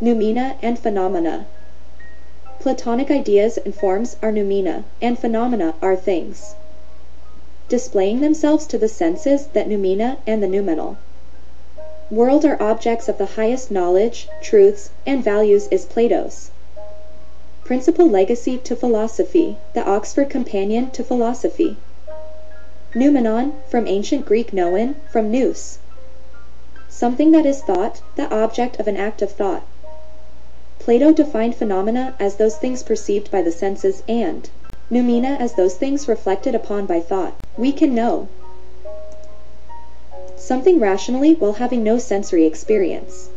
Noumena and phenomena. Platonic ideas and forms are noumena, and phenomena are things, displaying themselves to the senses that noumena and the noumenal world are objects of the highest knowledge, truths, and values is Plato's principal legacy to philosophy, the Oxford Companion to Philosophy. Noumenon, from ancient Greek noen, from nous, something that is thought, the object of an act of thought. Plato defined phenomena as those things perceived by the senses and noumena as those things reflected upon by thought. We can know something rationally while having no sensory experience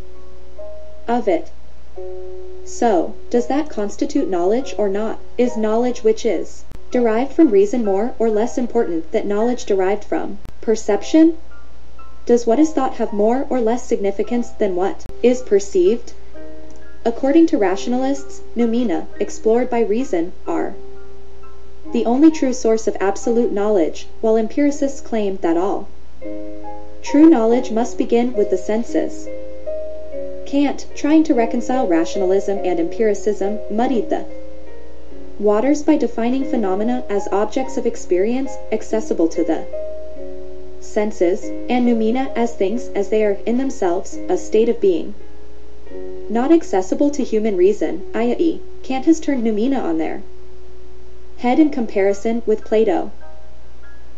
of it. So, does that constitute knowledge or not? Is knowledge which is derived from reason more or less important than knowledge derived from perception? Does what is thought have more or less significance than what is perceived? According to rationalists, noumena, explored by reason, are the only true source of absolute knowledge, while empiricists claim that all true knowledge must begin with the senses. Kant, trying to reconcile rationalism and empiricism, muddied the waters by defining phenomena as objects of experience accessible to the senses, and noumena as things as they are in themselves, a state of being not accessible to human reason, i.e., Kant has turned noumena on their head in comparison with Plato.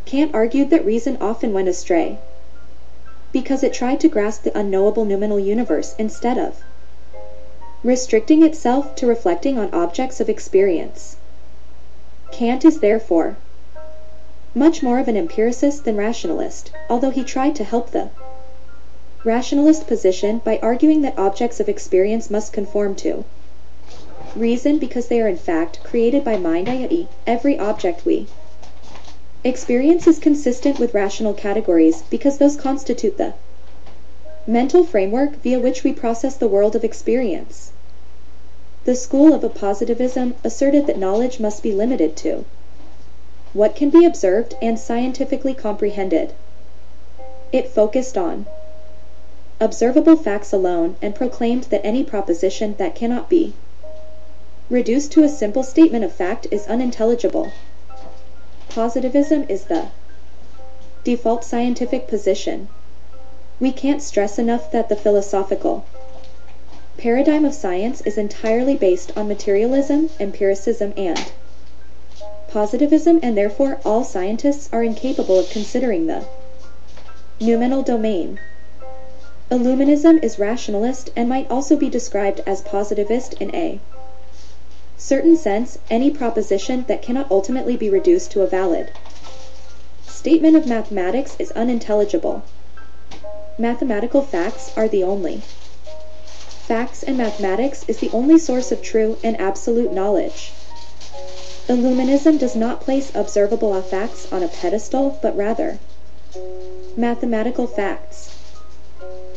Kant argued that reason often went astray because it tried to grasp the unknowable noumenal universe instead of restricting itself to reflecting on objects of experience. Kant is therefore much more of an empiricist than rationalist, although he tried to help the rationalist position by arguing that objects of experience must conform to reason because they are in fact created by mind, i.e., every object we experience is consistent with rational categories because those constitute the mental framework via which we process the world of experience. The school of positivism asserted that knowledge must be limited to what can be observed and scientifically comprehended. It focused on observable facts alone and proclaimed that any proposition that cannot be reduced to a simple statement of fact is unintelligible. Positivism is the default scientific position. We can't stress enough that the philosophical paradigm of science is entirely based on materialism, empiricism, and positivism, and therefore all scientists are incapable of considering the noumenal domain. Illuminism is rationalist and might also be described as positivist in a certain sense, any proposition that cannot ultimately be reduced to a valid statement of mathematics is unintelligible. Mathematical facts are the only facts, and mathematics is the only source of true and absolute knowledge. Illuminism does not place observable facts on a pedestal, but rather mathematical facts.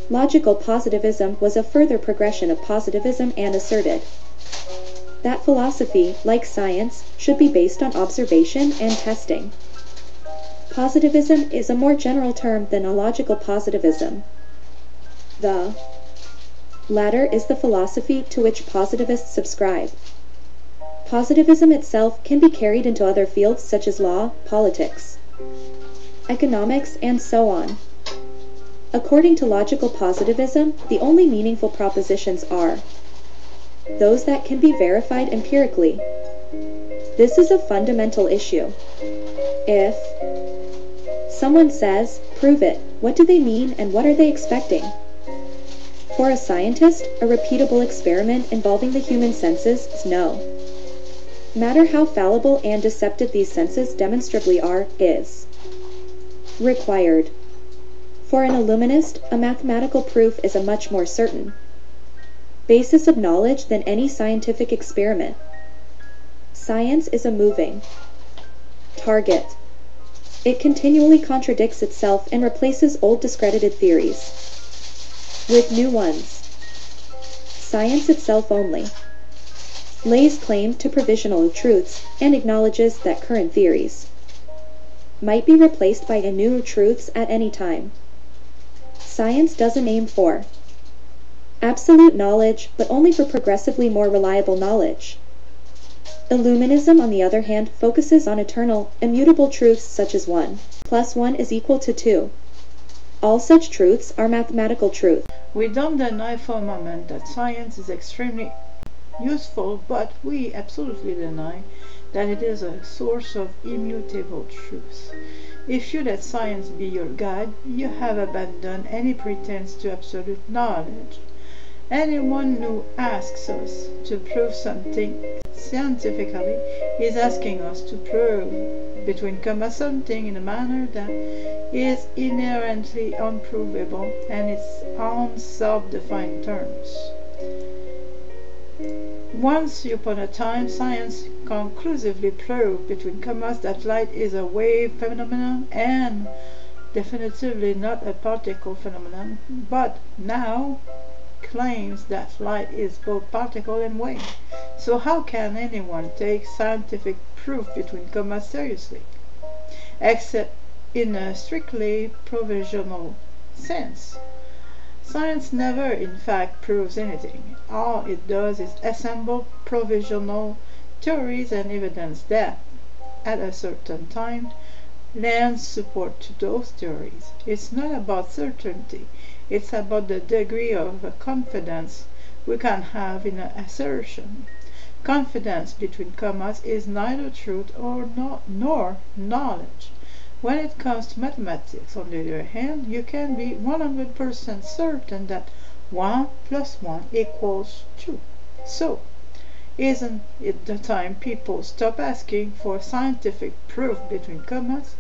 Logical positivism was a further progression of positivism and asserted that philosophy, like science, should be based on observation and testing. Positivism is a more general term than a logical positivism. The latter is the philosophy to which positivists subscribe. Positivism itself can be carried into other fields such as law, politics, economics, and so on. According to logical positivism, the only meaningful propositions are those that can be verified empirically. This is a fundamental issue. If someone says, "Prove it," what do they mean and what are they expecting? For a scientist, a repeatable experiment involving the human senses is no matter how fallible and deceptive these senses demonstrably are, is required. For an illuminist, a mathematical proof is a much more certain basis of knowledge than any scientific experiment. Science is a moving target. It continually contradicts itself and replaces old discredited theories with new ones. Science itself only lays claim to provisional truths and acknowledges that current theories might be replaced by new truths at any time. Science doesn't aim for absolute knowledge, but only for progressively more reliable knowledge. Illuminism, on the other hand, focuses on eternal, immutable truths such as 1 plus 1 is equal to 2. All such truths are mathematical truths. We don't deny for a moment that science is extremely useful, but we absolutely deny that it is a source of immutable truth. If you let science be your guide, you have abandoned any pretense to absolute knowledge. Anyone who asks us to prove something scientifically is asking us to prove, between commas, something in a manner that is inherently unprovable and its own self-defined terms. Once upon a time, science conclusively proved, between commas, that light is a wave phenomenon and definitively not a particle phenomenon, but now claims that light is both particle and wave. So how can anyone take scientific proof, between commas, seriously? Except in a strictly provisional sense. Science never, in fact, proves anything. All it does is assemble provisional theories and evidence that, at a certain time, lends support to those theories. It's not about certainty. It's about the degree of confidence we can have in an assertion. Confidence, between commas, is neither truth nor knowledge. When it comes to mathematics, on the other hand, you can be 100% certain that 1 plus 1 equals 2. So, isn't it the time people stop asking for scientific proof, between commas,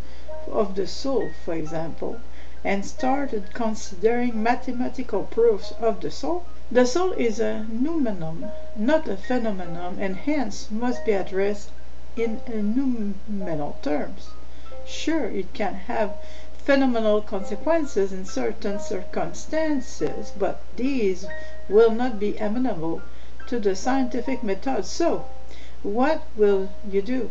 of the soul, for example, and started considering mathematical proofs of the soul? The soul is a noumenon, not a phenomenon, and hence must be addressed in noumenal terms. Sure, it can have phenomenal consequences in certain circumstances, but these will not be amenable to the scientific method. So, what will you do?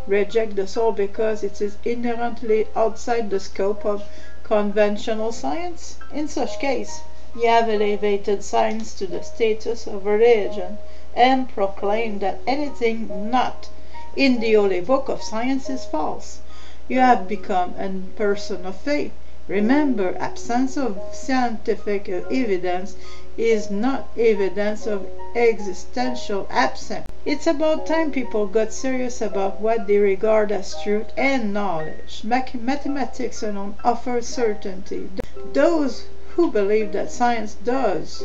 Reject the soul because it is inherently outside the scope of conventional science? In such case, you have elevated science to the status of religion and proclaimed that anything not in the holy book of science is false. You have become a person of faith. Remember, absence of scientific evidence is not evidence of existential absence. It's about time people got serious about what they regard as truth and knowledge. Mathematics alone offers certainty. Those who believe that science does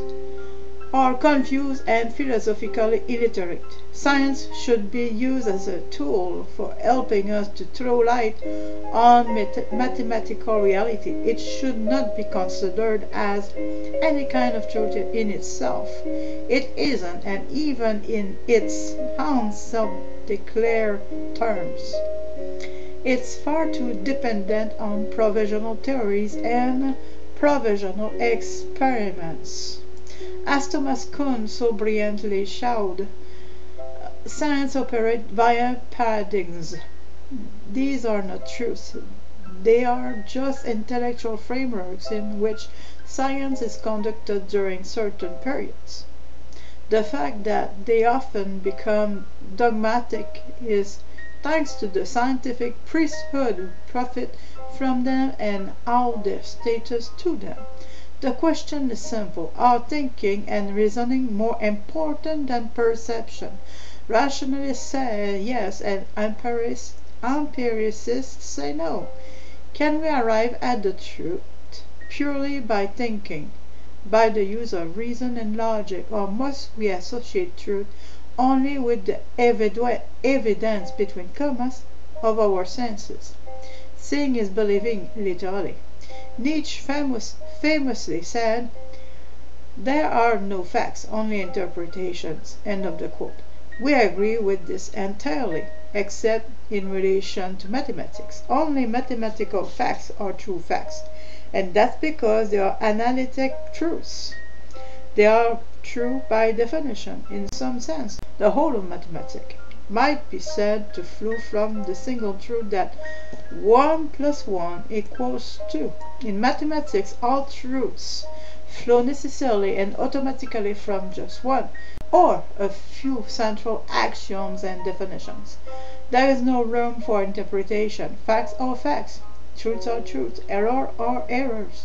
are confused and philosophically illiterate. Science should be used as a tool for helping us to throw light on mathematical reality. It should not be considered as any kind of truth in itself. It isn't, and even in its own self-declared terms. It's far too dependent on provisional theories and provisional experiments. As Thomas Kuhn so brilliantly showed, science operates via paradigms. These are not truths. They are just intellectual frameworks in which science is conducted during certain periods. The fact that they often become dogmatic is thanks to the scientific priesthood who profit from them and owe their status to them. The question is simple. Are thinking and reasoning more important than perception? Rationalists say yes, and empiricists say no. Can we arrive at the truth purely by thinking, by the use of reason and logic, or must we associate truth only with the evidence, between commas, of our senses? Seeing is believing, literally. Nietzsche famously said, "There are no facts, only interpretations." End of the quote. We agree with this entirely, except in relation to mathematics. Only mathematical facts are true facts, and that's because they are analytic truths. They are true by definition. In some sense, the whole of mathematics might be said to flow from the single truth that 1 plus 1 equals 2. In mathematics, all truths flow necessarily and automatically from just one or a few central axioms and definitions. There is no room for interpretation. Facts are facts, truths are truths, errors are errors.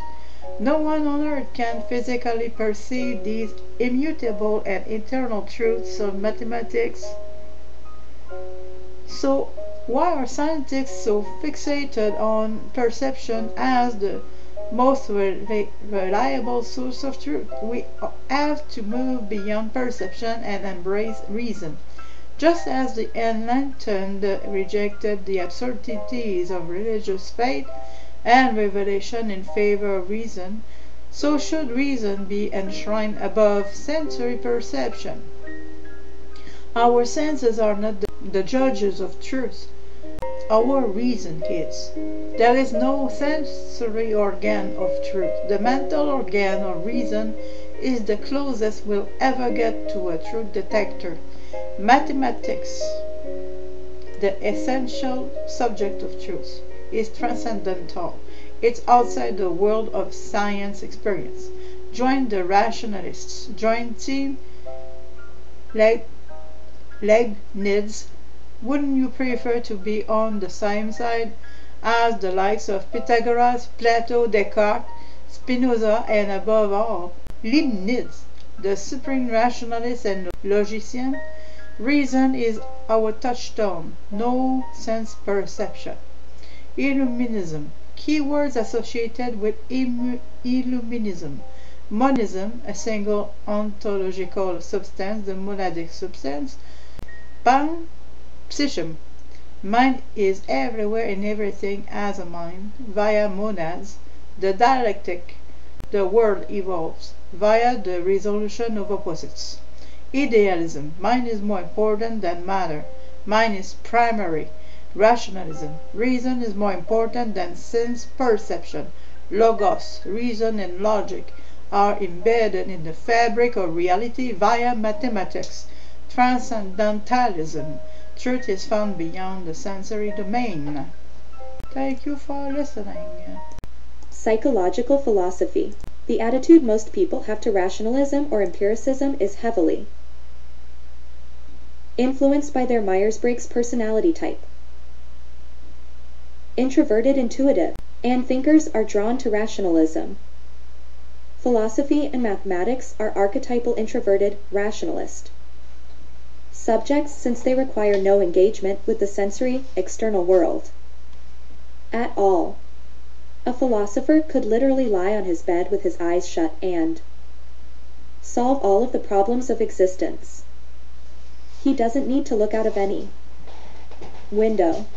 No one on earth can physically perceive these immutable and eternal truths of mathematics. So why are scientists so fixated on perception as the most reliable source of truth? We have to move beyond perception and embrace reason. Just as the Enlightened rejected the absurdities of religious faith and revelation in favor of reason, so should reason be enshrined above sensory perception. Our senses are not the judges of truth. Our reason is. There is no sensory organ of truth. The mental organ or reason is the closest we'll ever get to a truth detector. Mathematics, the essential subject of truth, is transcendental. It's outside the world of science experience. Join the rationalists. Join Team Leibniz. Wouldn't you prefer to be on the same side as the likes of Pythagoras, Plato, Descartes, Spinoza, and above all, Leibniz, the supreme rationalist and logician? Reason is our touchstone, no sense perception. Illuminism. Keywords associated with Illuminism. Monism, a single ontological substance, the monadic substance. Psychism. Mind is everywhere and everything as a mind, via monads. The dialectic. The world evolves, via the resolution of opposites. Idealism. Mind is more important than matter. Mind is primary. Rationalism. Reason is more important than sense perception. Logos. Reason and logic are embedded in the fabric of reality via mathematics. Transcendentalism. Truth is found beyond the sensory domain. Thank you for listening. Psychological philosophy. The attitude most people have to rationalism or empiricism is heavily influenced by their Myers-Briggs personality type. Introverted, intuitive, and thinkers are drawn to rationalism. Philosophy and mathematics are archetypal introverted, rationalist subjects since they require no engagement with the sensory, external world at all. A philosopher could literally lie on his bed with his eyes shut and solve all of the problems of existence. He doesn't need to look out of any window.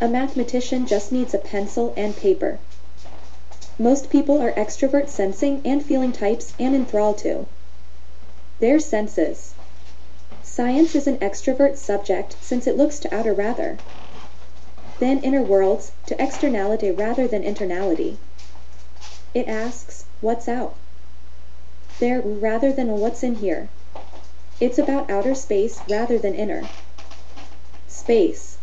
A mathematician just needs a pencil and paper. Most people are extrovert sensing and feeling types and enthralled to their senses. Science is an extrovert subject since it looks to outer rather than inner worlds, to externality rather than internality. It asks, what's out there rather than what's in here. It's about outer space rather than inner space.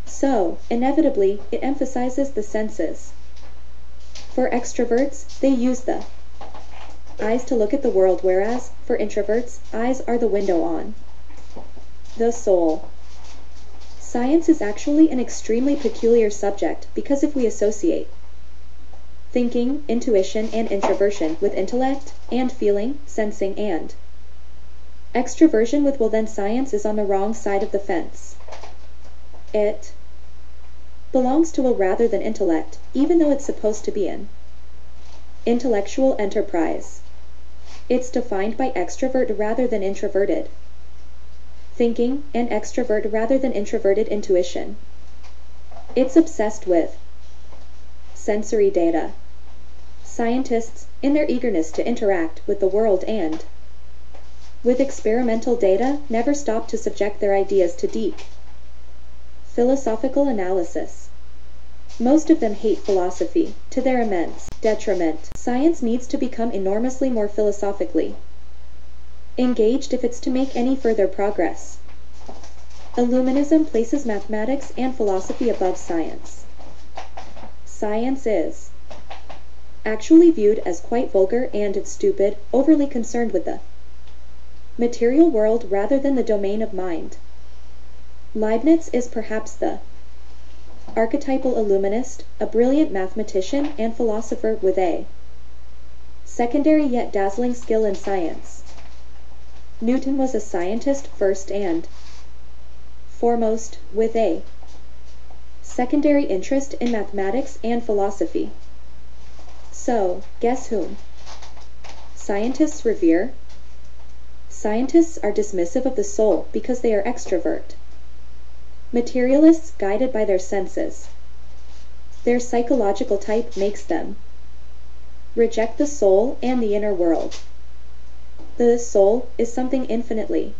So, inevitably, it emphasizes the senses. For extroverts, they use the eyes to look at the world, whereas, for introverts, eyes are the window on the soul. Science is actually an extremely peculiar subject because if we associate thinking, intuition, and introversion with intellect and feeling, sensing, and extroversion with, well, then science is on the wrong side of the fence. It belongs to will rather than intellect, even though it's supposed to be an intellectual enterprise. It's defined by extrovert rather than introverted thinking and extrovert rather than introverted intuition. It's obsessed with sensory data. Scientists, in their eagerness to interact with the world and with experimental data, never stop to subject their ideas to deep philosophical analysis. Most of them hate philosophy, to their immense detriment. Science needs to become enormously more philosophically engaged if it's to make any further progress. Illuminism places mathematics and philosophy above science. Science is actually viewed as quite vulgar and stupid, overly concerned with the material world rather than the domain of mind. Leibniz is perhaps the archetypal illuminist, a brilliant mathematician and philosopher with a secondary yet dazzling skill in science. Newton was a scientist first and foremost, with a secondary interest in mathematics and philosophy. So, guess whom scientists revere? Scientists are dismissive of the soul because they are extrovert. Materialists guided by their senses. Their psychological type makes them reject the soul and the inner world. The soul is something infinitely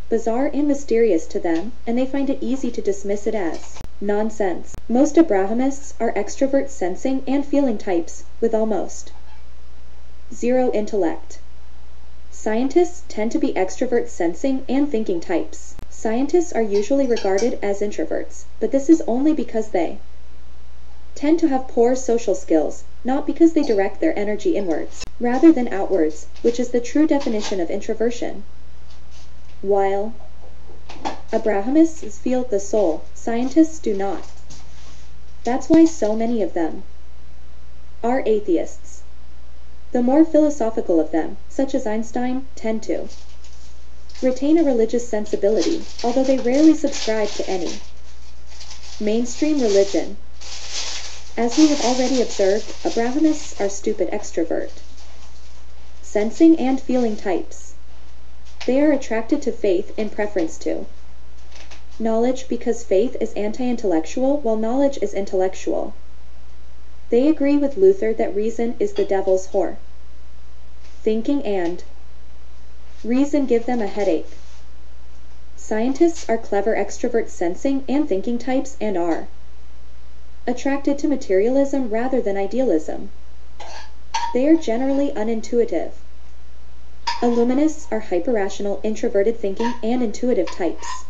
bizarre and mysterious to them, and they find it easy to dismiss it as nonsense. Most Abrahamists are extrovert sensing and feeling types with almost zero intellect. Scientists tend to be extrovert sensing and thinking types. Scientists are usually regarded as introverts, but this is only because they tend to have poor social skills, not because they direct their energy inwards, rather than outwards, which is the true definition of introversion. While Abrahamists feel the soul, scientists do not. That's why so many of them are atheists. The more philosophical of them, such as Einstein, tend to retain a religious sensibility, although they rarely subscribe to any mainstream religion. As we have already observed, Abrahamists are stupid extrovert, sensing and feeling types. They are attracted to faith in preference to knowledge because faith is anti-intellectual while knowledge is intellectual. They agree with Luther that reason is the devil's whore. Thinking and reason give them a headache. Scientists are clever extrovert sensing and thinking types and are attracted to materialism rather than idealism. They are generally unintuitive. Illuminists are hyperrational, introverted thinking and intuitive types.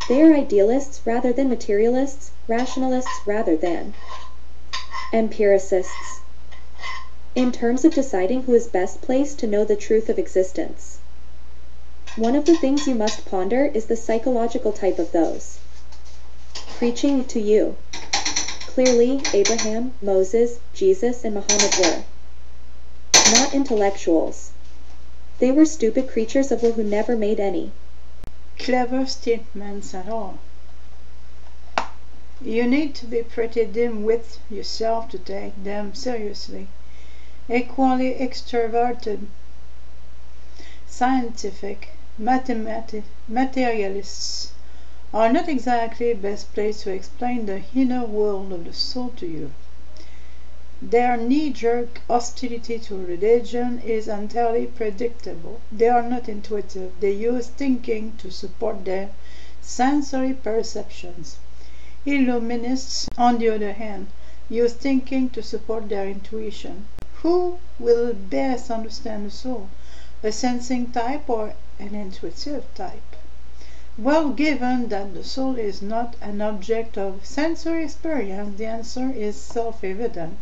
They are idealists rather than materialists, rationalists rather than empiricists. In terms of deciding who is best placed to know the truth of existence, one of the things you must ponder is the psychological type of those preaching to you. Clearly, Abraham, Moses, Jesus, and Muhammad were not intellectuals. They were stupid creatures of will who never made any clever statements at all. You need to be pretty dim-witted yourself to take them seriously. Equally extroverted, scientific, materialists are not exactly best placed to explain the inner world of the soul to you. Their knee-jerk hostility to religion is entirely predictable. They are not intuitive. They use thinking to support their sensory perceptions. Illuminists, on the other hand, use thinking to support their intuition. Who will best understand the soul, a sensing type or an intuitive type? Well, given that the soul is not an object of sensory experience, the answer is self-evident.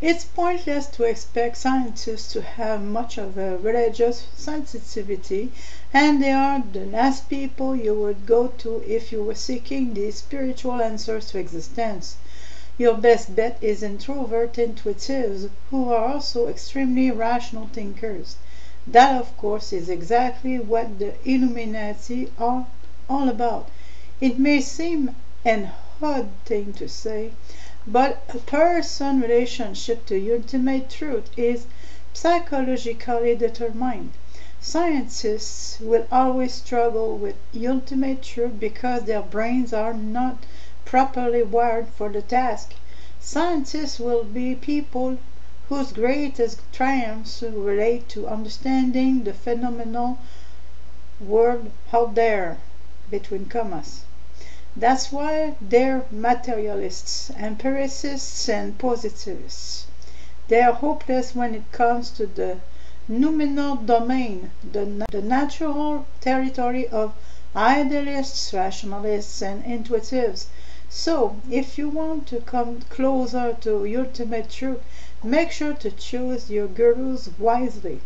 It's pointless to expect scientists to have much of a religious sensitivity, and they are the last people you would go to if you were seeking the spiritual answers to existence. Your best bet is introvert intuitives, who are also extremely rational thinkers. That, of course, is exactly what the Illuminati are all about. It may seem an odd thing to say, but a person's relationship to ultimate truth is psychologically determined. Scientists will always struggle with ultimate truth because their brains are not properly wired for the task. Scientists will be people whose greatest triumphs relate to understanding the phenomenal world out there, between commas. That's why they're materialists, empiricists, and positivists. They are hopeless when it comes to the noumenal domain, the natural territory of idealists, rationalists, and intuitives. So, if you want to come closer to ultimate truth, make sure to choose your gurus wisely.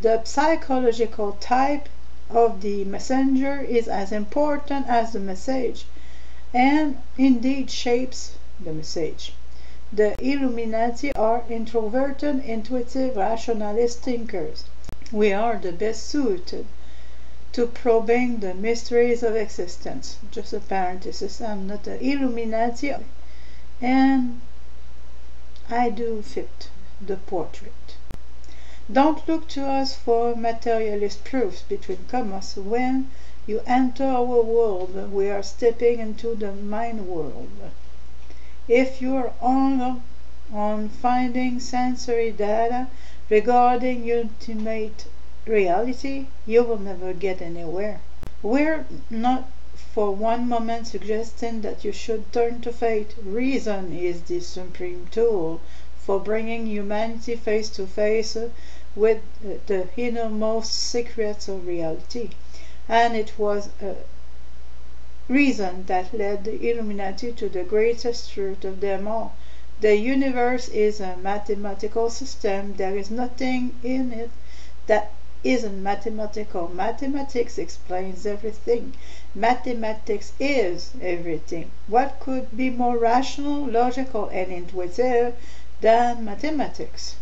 The psychological type of the messenger is as important as the message, and indeed shapes the message. The Illuminati are introverted, intuitive, rationalist thinkers. We are the best suited to probing the mysteries of existence. Just a parenthesis, I'm not an Illuminati, and I do fit the portrait. Don't look to us for materialist proofs, between commas. When you enter our world, we are stepping into the mind world. If you're on finding sensory data regarding ultimate reality, you will never get anywhere. We're not for one moment suggesting that you should turn to faith. Reason is the supreme tool for bringing humanity face to face with the innermost secrets of reality. And it was a reason that led the Illuminati to the greatest truth of them all. The universe is a mathematical system. There is nothing in it that isn't mathematical. Mathematics explains everything. Mathematics is everything. What could be more rational, logical, and intuitive than mathematics?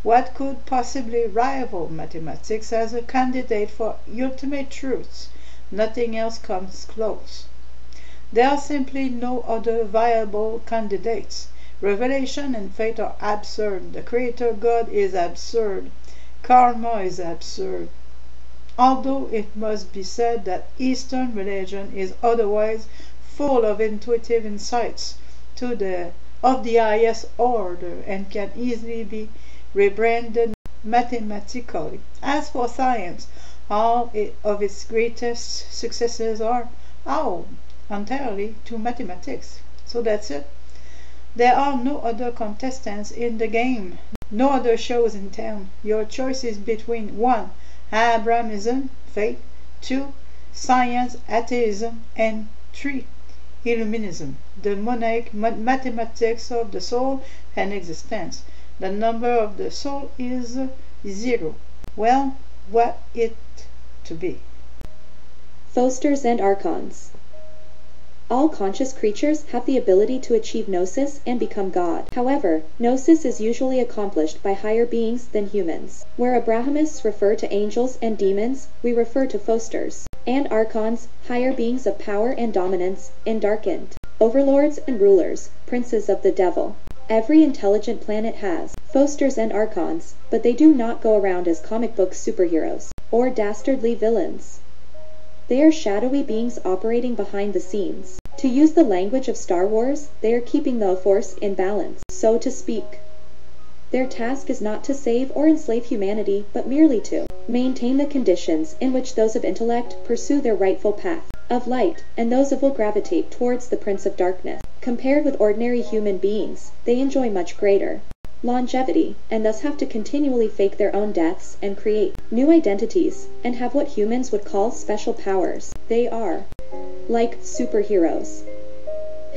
What could possibly rival mathematics as a candidate for ultimate truths? Nothing else comes close. There are simply no other viable candidates. Revelation and faith are absurd. The Creator God is absurd. Karma is absurd. Although it must be said that Eastern religion is otherwise full of intuitive insights of the highest order and can easily be rebranded mathematically. As for science, all of its greatest successes are owed entirely to mathematics. So that's it. There are no other contestants in the game, no other shows in town. Your choice is between 1. Abrahamism, faith, 2. Science, atheism, and 3. Illuminism, the monaic mathematics of the soul and existence. The number of the soul is 0. Well, what it to be? Fosters and archons. All conscious creatures have the ability to achieve gnosis and become God. However, gnosis is usually accomplished by higher beings than humans. Where Abrahamists refer to angels and demons, we refer to fosters and archons, higher beings of power and dominance, endarkened, overlords and rulers, princes of the devil. Every intelligent planet has fosters and archons, but they do not go around as comic book superheroes or dastardly villains. They are shadowy beings operating behind the scenes. To use the language of Star Wars, they are keeping the Force in balance, so to speak. Their task is not to save or enslave humanity, but merely to maintain the conditions in which those of intellect pursue their rightful path of light, and those of will gravitate towards the Prince of Darkness. Compared with ordinary human beings, they enjoy much greater longevity, and thus have to continually fake their own deaths and create new identities, and have what humans would call special powers. They are like superheroes.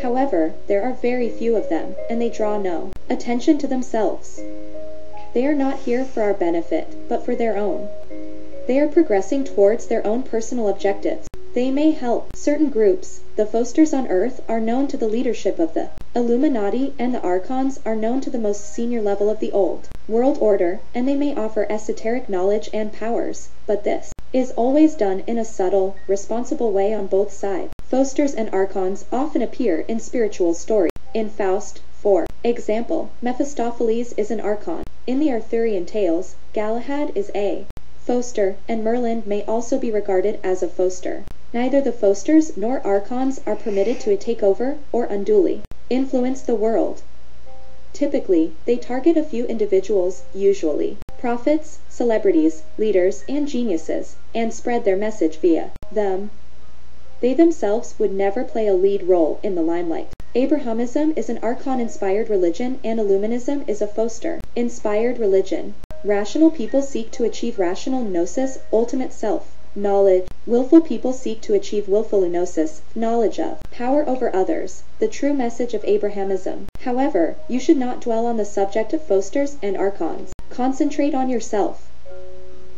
However, there are very few of them, and they draw no attention to themselves. They are not here for our benefit, but for their own. They are progressing towards their own personal objectives. They may help certain groups. The fosters on Earth are known to the leadership of the Illuminati, and the archons are known to the most senior level of the old world order, and they may offer esoteric knowledge and powers, but this is always done in a subtle, responsible way on both sides. Fosters and archons often appear in spiritual stories. In Faust, for example, Mephistopheles is an archon. In the Arthurian tales, Galahad is a foster, and Merlin may also be regarded as a foster. Neither the fosters nor archons are permitted to take over or unduly influence the world. Typically, they target a few individuals, usually prophets, celebrities, leaders, and geniuses, and spread their message via them. They themselves would never play a lead role in the limelight. Abrahamism is an archon-inspired religion, and Illuminism is a foster-inspired religion. Rational people seek to achieve rational gnosis, ultimate self. knowledge. Willful people seek to achieve willful gnosis, knowledge of, power over others, the true message of Abrahamism. However, you should not dwell on the subject of Fosters and Archons. Concentrate on yourself.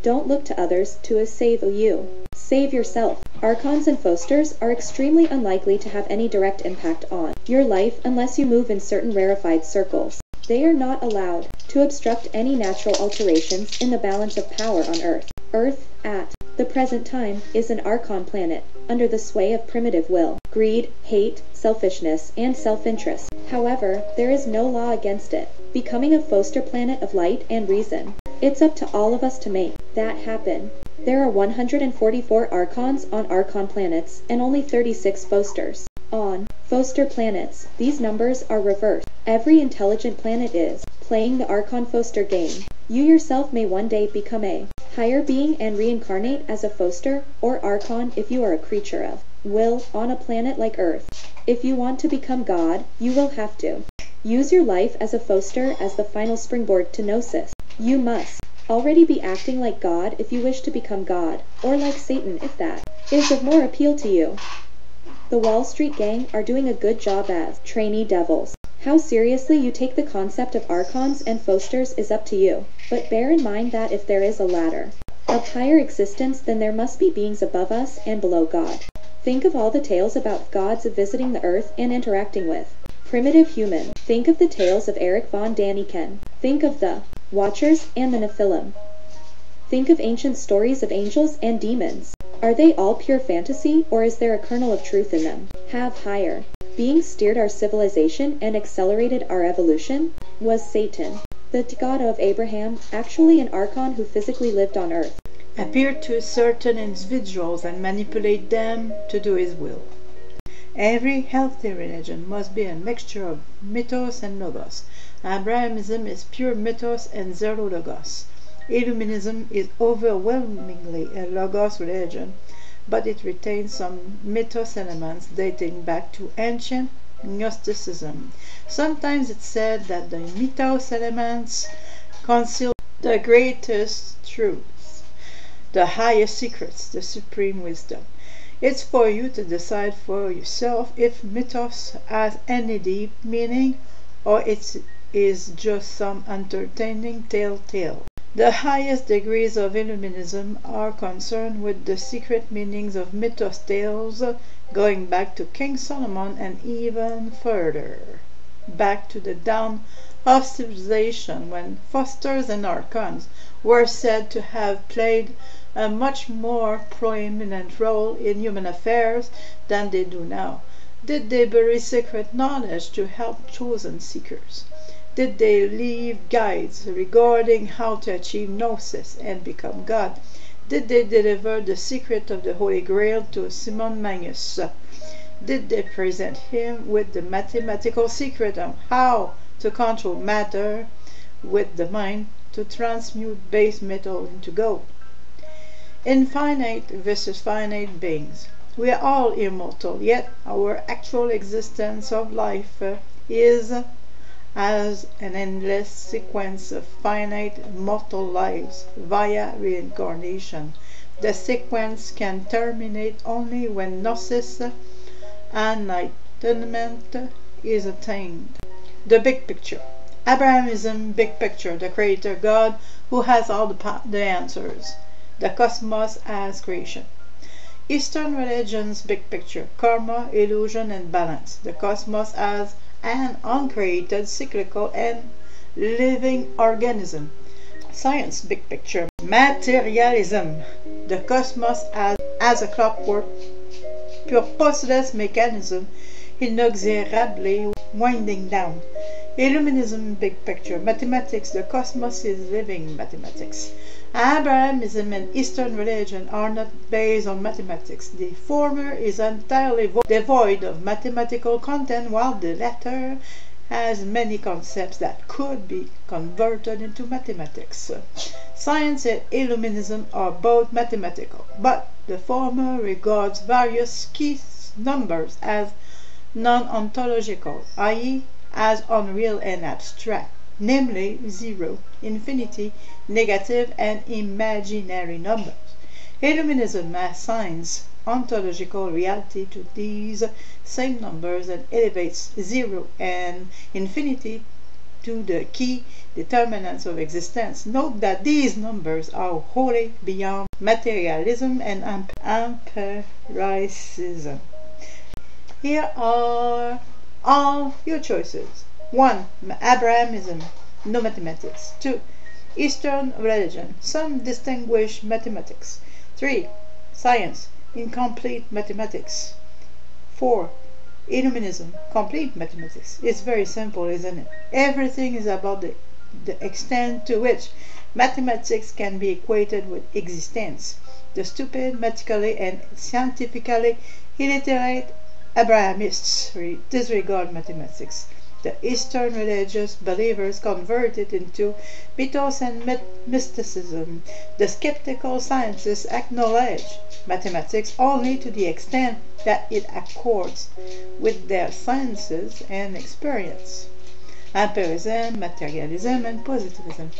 Don't look to others to save you. Save yourself. Archons and Fosters are extremely unlikely to have any direct impact on your life unless you move in certain rarefied circles. They are not allowed to obstruct any natural alterations in the balance of power on Earth. Earth, at the present time, is an Archon planet, under the sway of primitive will, greed, hate, selfishness, and self-interest. However, there is no law against it becoming a Foster planet of light and reason. It's up to all of us to make that happen. There are 144 Archons on Archon planets, and only 36 Fosters on Foster planets. These numbers are reversed. Every intelligent planet is playing the Archon Foster game. You yourself may one day become a higher being and reincarnate as a Foster or Archon if you are a creature of will on a planet like Earth. If you want to become God, you will have to use your life as a Foster as the final springboard to Gnosis. You must already be acting like God if you wish to become God, or like Satan if that is of more appeal to you. The Wall Street Gang are doing a good job as trainee devils. How seriously you take the concept of Archons and Fosters is up to you, but bear in mind that if there is a ladder of higher existence, then there must be beings above us and below God. Think of all the tales about gods visiting the earth and interacting with primitive humans. Think of the tales of Eric von Daniken. Think of the Watchers and the Nephilim. Think of ancient stories of angels and demons. Are they all pure fantasy, or is there a kernel of truth in them? Have higher beings steered our civilization and accelerated our evolution? Was Satan, the god of Abraham, actually an Archon who physically lived on Earth? Appeared to certain individuals and manipulate them to do his will. Every healthy religion must be a mixture of mythos and logos. Abrahamism is pure mythos and zero logos. Illuminism is overwhelmingly a logos religion, but it retains some mythos elements dating back to ancient Gnosticism. Sometimes it's said that the mythos elements conceal the greatest truths, the highest secrets, the supreme wisdom. It's for you to decide for yourself if mythos has any deep meaning or it is just some entertaining tale. The highest degrees of Illuminism are concerned with the secret meanings of mythos tales going back to King Solomon and even further, back to the dawn of civilization when Fosters and Archons were said to have played a much more prominent role in human affairs than they do now. Did they bury secret knowledge to help chosen seekers? Did they leave guides regarding how to achieve Gnosis and become God? Did they deliver the secret of the Holy Grail to Simon Magus? Did they present him with the mathematical secret of how to control matter with the mind to transmute base metal into gold? Infinite versus finite beings. We are all immortal, yet our actual existence of life is as an endless sequence of finite mortal lives via reincarnation. The sequence can terminate only when Gnosis enlightenment is attained. The big picture. Abrahamism, big picture, the creator God who has all the answers. The cosmos as creation. Eastern religions, big picture, karma, illusion, and balance. The cosmos as an uncreated, cyclical, and living organism. Science, big picture, materialism. The cosmos as a clockwork, purposeless mechanism, inexorably winding down. Illuminism, big picture, mathematics. The cosmos is living mathematics. Abrahamism and Eastern religion are not based on mathematics. The former is entirely devoid of mathematical content, while the latter has many concepts that could be converted into mathematics. Science and Illuminism are both mathematical, but the former regards various key numbers as non-ontological, i.e., as unreal and abstract, namely 0, infinity, negative, and imaginary numbers. Illuminism assigns ontological reality to these same numbers and elevates 0 and infinity to the key determinants of existence. Note that these numbers are wholly beyond materialism and empiricism. Here are all your choices. 1. Abrahamism, no mathematics. 2. Eastern religion, some distinguished mathematics. 3. Science, incomplete mathematics. 4. Illuminism, complete mathematics. It's very simple, isn't it? Everything is about the extent to which mathematics can be equated with existence. The stupid, medically and scientifically illiterate Abrahamists disregard mathematics. The Eastern religious believers convert it into mythos and mysticism. The skeptical scientists acknowledge mathematics only to the extent that it accords with their senses and experience. Empirism, materialism, and positivism.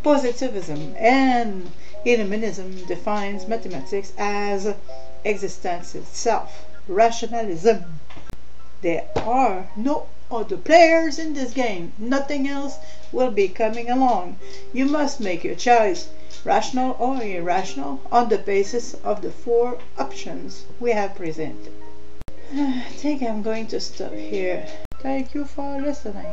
Positivism and Illuminism defines mathematics as existence itself. Rationalism. There are no other players in this game. Nothing else will be coming along. You must make your choice, rational or irrational, on the basis of the 4 options we have presented. I think I'm going to stop here. Thank you for listening.